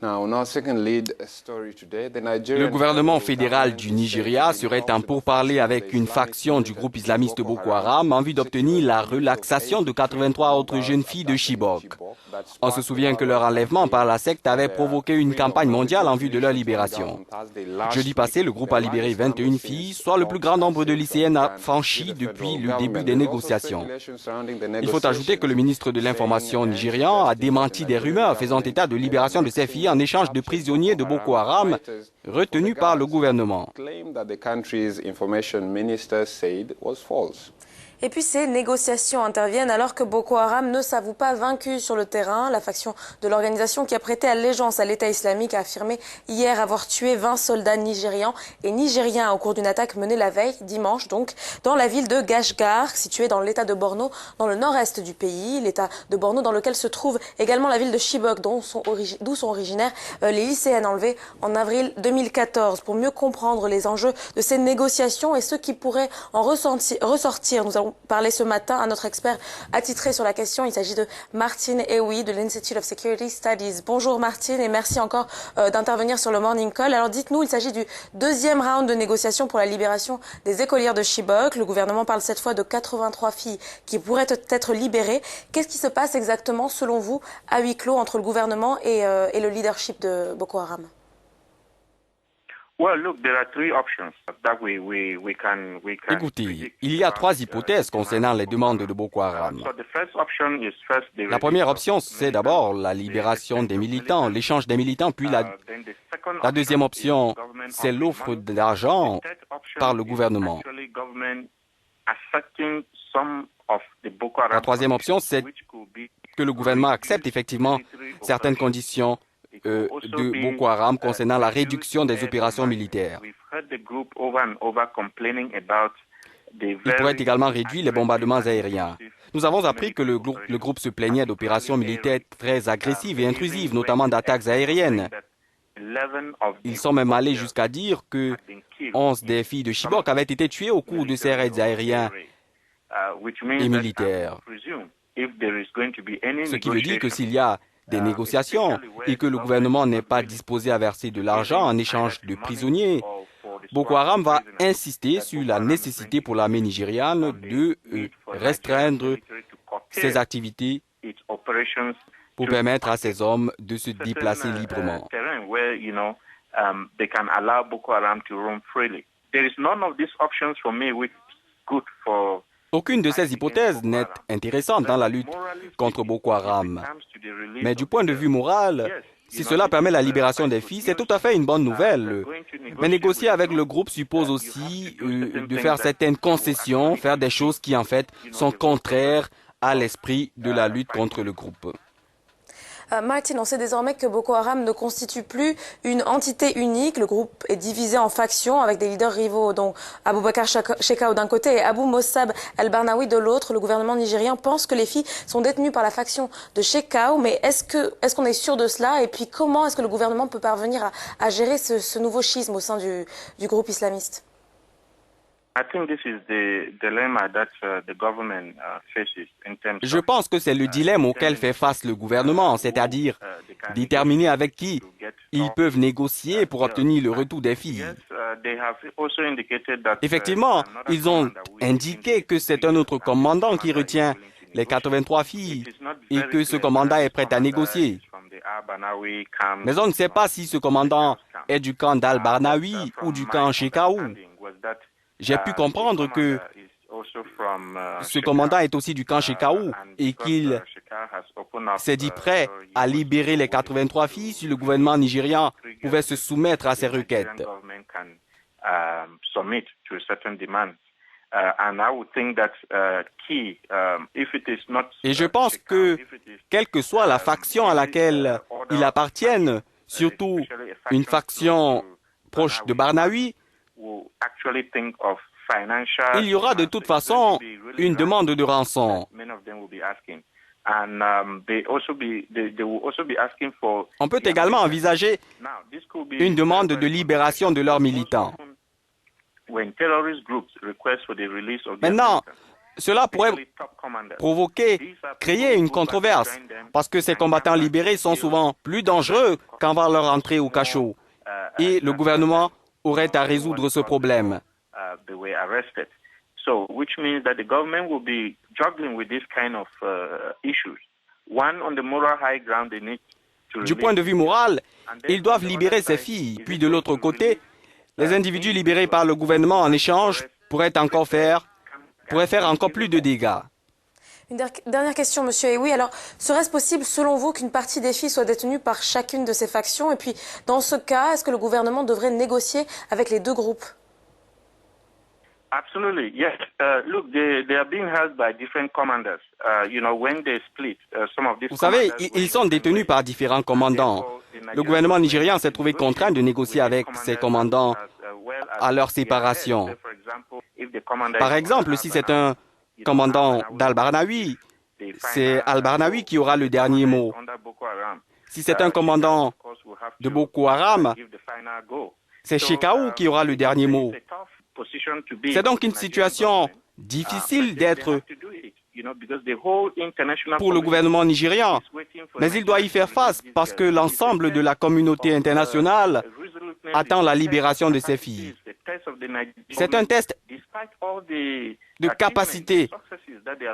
Le gouvernement fédéral du Nigeria serait en pourparlers avec une faction du groupe islamiste Boko Haram en vue d'obtenir la relaxation de 83 autres jeunes filles de Chibok. On se souvient que leur enlèvement par la secte avait provoqué une campagne mondiale en vue de leur libération. Jeudi passé, le groupe a libéré 21 filles, soit le plus grand nombre de lycéennes franchi depuis le début des négociations. Il faut ajouter que le ministre de l'Information nigérian a démenti des rumeurs faisant état de libération de ces filles en échange de prisonniers de Boko Haram retenus par le gouvernement. Et puis ces négociations interviennent alors que Boko Haram ne s'avoue pas vaincu sur le terrain. La faction de l'organisation qui a prêté allégeance à l'État islamique a affirmé hier avoir tué 20 soldats nigérians et nigériens au cours d'une attaque menée la veille, dimanche donc, dans la ville de Gashgar, située dans l'État de Borno, dans le nord-est du pays. L'État de Borno dans lequel se trouve également la ville de Chibok, d'où sont originaires les lycéennes enlevées en avril 2014. Pour mieux comprendre les enjeux de ces négociations et ceux qui pourraient en ressortir, nous allons parler ce matin à notre expert attitré sur la question. Il s'agit de Martine Ewi de l'Institute of Security Studies. Bonjour Martine et merci encore d'intervenir sur le Morning Call. Alors dites-nous, il s'agit du deuxième round de négociations pour la libération des écolières de Chibok. Le gouvernement parle cette fois de 83 filles qui pourraient être libérées. Qu'est-ce qui se passe exactement selon vous à huis clos entre le gouvernement et le leadership de Boko Haram? Écoutez, il y a trois hypothèses concernant les demandes de Boko Haram. La première option, c'est d'abord la libération des militants, l'échange des militants, puis la deuxième option, c'est l'offre d'argent par le gouvernement. La troisième option, c'est que le gouvernement accepte effectivement certaines conditions de Boko Haram concernant la réduction des opérations militaires. Il pourrait également réduire les bombardements aériens. Nous avons appris que le groupe se plaignait d'opérations militaires très agressives et intrusives, notamment d'attaques aériennes. Ils sont même allés jusqu'à dire que 11 des filles de Chibok avaient été tuées au cours de ces raids aériens et militaires. Ce qui veut dire que s'il y a des négociations et que le gouvernement n'est pas disposé à verser de l'argent en échange de prisonniers, Boko Haram va insister sur la nécessité pour l'armée nigériane de restreindre ses activités pour permettre à ces hommes de se déplacer librement. Aucune de ces hypothèses n'est intéressante dans la lutte contre Boko Haram. Mais du point de vue moral, si cela permet la libération des filles, c'est tout à fait une bonne nouvelle. Mais négocier avec le groupe suppose aussi de faire certaines concessions, faire des choses qui en fait sont contraires à l'esprit de la lutte contre le groupe. Martin, on sait désormais que Boko Haram ne constitue plus une entité unique. Le groupe est divisé en factions avec des leaders rivaux, dont Aboubakar Shekau d'un côté et Abou Mossab El-Barnaoui de l'autre. Le gouvernement nigérien pense que les filles sont détenues par la faction de Shekau, mais est-ce qu'on est sûr de cela? Et puis comment est-ce que le gouvernement peut parvenir à gérer ce nouveau schisme au sein du groupe islamiste? Je pense que c'est le dilemme auquel fait face le gouvernement, c'est-à-dire déterminer avec qui ils peuvent négocier pour obtenir le retour des filles. Effectivement, ils ont indiqué que c'est un autre commandant qui retient les 83 filles et que ce commandant est prêt à négocier. Mais on ne sait pas si ce commandant est du camp d'Al-Barnaoui ou du camp Shekau. J'ai pu comprendre que ce commandant est aussi du camp Shekau et qu'il s'est dit prêt à libérer les 83 filles si le gouvernement nigérian pouvait se soumettre à ses requêtes. Et je pense que, quelle que soit la faction à laquelle ils appartiennent, surtout une faction proche de Barnaoui, il y aura de toute façon une demande de rançon. On peut également envisager une demande de libération de leurs militants. Maintenant, Cela pourrait créer une controverse, parce que ces combattants libérés sont souvent plus dangereux qu'avant leur entrée au cachot. Et le gouvernement aurait à résoudre ce problème. Du point de vue moral, ils doivent libérer ces filles. Puis de l'autre côté, les individus libérés par le gouvernement en échange pourraient faire encore plus de dégâts. Une dernière question, Monsieur Ewi. Alors, serait-ce possible, selon vous, qu'une partie des filles soit détenue par chacune de ces factions? Et puis, dans ce cas, est-ce que le gouvernement devrait négocier avec les deux groupes? Absolutely, yes. Look, they are being held by different commanders. When they split, some of these. Vous savez, ils sont détenus par différents commandants. Le gouvernement nigérian s'est trouvé contraint de négocier avec ces commandants à leur séparation. Par exemple, si c'est un commandant d'Al-Barnawi, c'est Al-Barnawi qui aura le dernier mot. Si c'est un commandant de Boko Haram, c'est Shekau qui aura le dernier mot. C'est donc une situation difficile pour le gouvernement nigérian, mais il doit y faire face parce que l'ensemble de la communauté internationale attend la libération de ces filles. C'est un test de capacité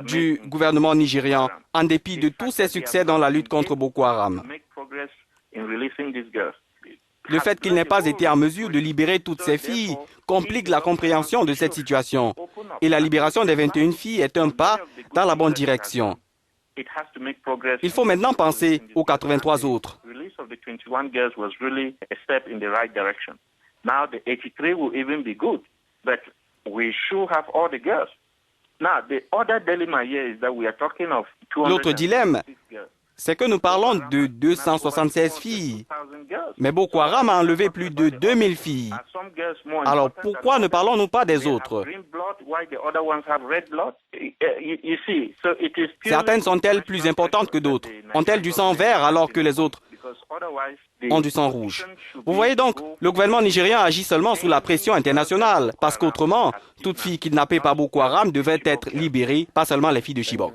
du gouvernement nigérian, en dépit de tous ses succès dans la lutte contre Boko Haram. Le fait qu'il n'ait pas été en mesure de libérer toutes ces filles complique la compréhension de cette situation. Et la libération des 21 filles est un pas dans la bonne direction. Il faut maintenant penser aux 83 autres. L'autre dilemme, c'est que nous parlons de 276 filles, mais Boko Haram a enlevé plus de 2000 filles. Alors pourquoi ne parlons-nous pas des autres? Certaines sont-elles plus importantes que d'autres? Ont-elles du sang vert alors que les autres ont du sang rouge? Vous voyez donc, le gouvernement nigérien agit seulement sous la pression internationale, parce qu'autrement, toute fille kidnappée par Boko Haram devait être libérée, pas seulement les filles de Chibok.